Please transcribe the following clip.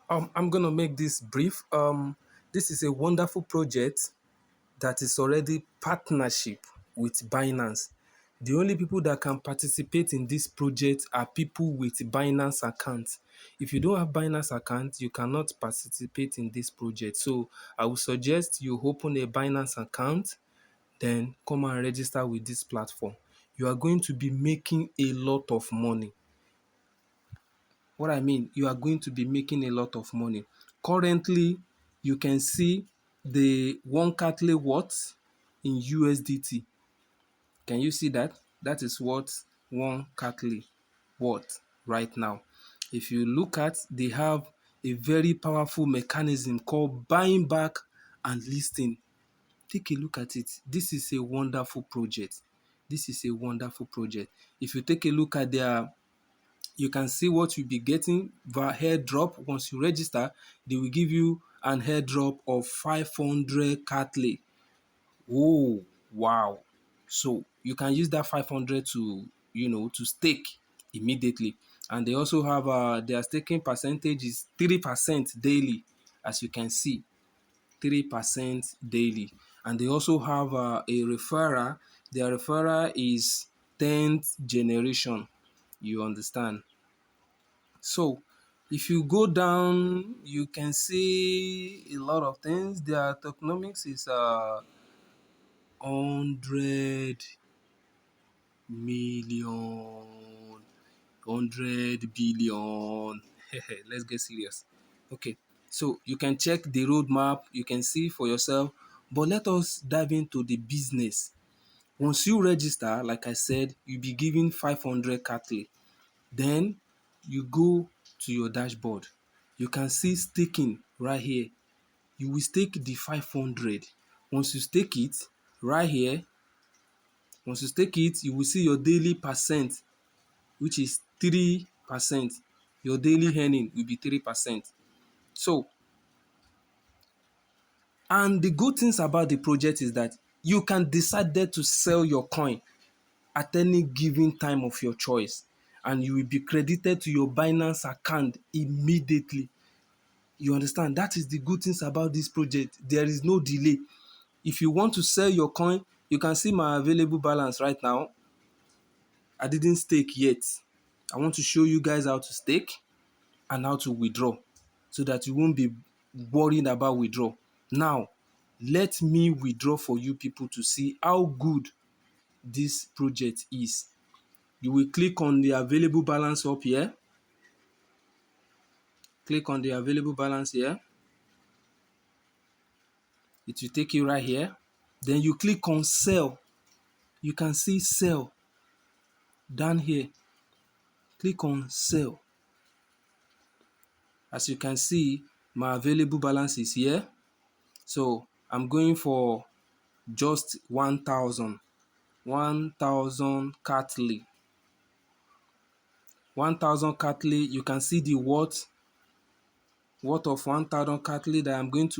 I'm gonna make this brief. This is a wonderful project that is already partnership with Binance. The only people that can participate in this project are people with Binance accounts. If you don't have Binance account, you cannot participate in this project. So I would suggest you open a Binance account, then come and register with this platform. You are going to be making a lot of money. What I mean, you are going to be making a lot of money. Currently, you can see the one Catley worth in USDT. Can you see that? That is what one Catley worth right now. If you look at, they have a very powerful mechanism called buying back and listing. Take a look at it. This is a wonderful project. This is a wonderful project. If you take a look at their, you can see what you'll be getting via airdrop. Once you register, they will give you an airdrop of 500 Catley. Oh, wow. So you can use that 500 to, to stake immediately. And they also have their staking percentage is 3% daily, as you can see, 3% daily. And they also have a referrer. Their referrer is 10th generation. You understand? So if you go down, you can see a lot of things. Their tokenomics is 100 million, 100 billion. Let's get serious. Okay, so you can check the roadmap, you can see for yourself, but let us dive into the business. Once you register, like I said, you'll be given 500 Catley. Then you go to your dashboard. You can see staking right here. You will stake the 500. Once you stake it right here, once you stake it, you will see your daily percent, which is 3%. Your daily earning will be 3%. So, and the good things about the project is that you can decide there to sell your coin at any given time of your choice, and you will be credited to your Binance account immediately. You understand? That is the good things about this project. There is no delay. If you want to sell your coin, you can see my available balance right now. I didn't stake yet. I want to show you guys how to stake and how to withdraw so that you won't be worried about withdraw. Now, let me withdraw for you people to see how good this project is. You will click on the available balance up here. Click on the available balance here. It will take you right here. Then you click on sell. You can see sell down here. Click on sell. As you can see, my available balance is here. So I'm going for just 1,000. 1,000 Catley. 1,000 Catley. You can see the worth of 1,000 Catley that I'm going to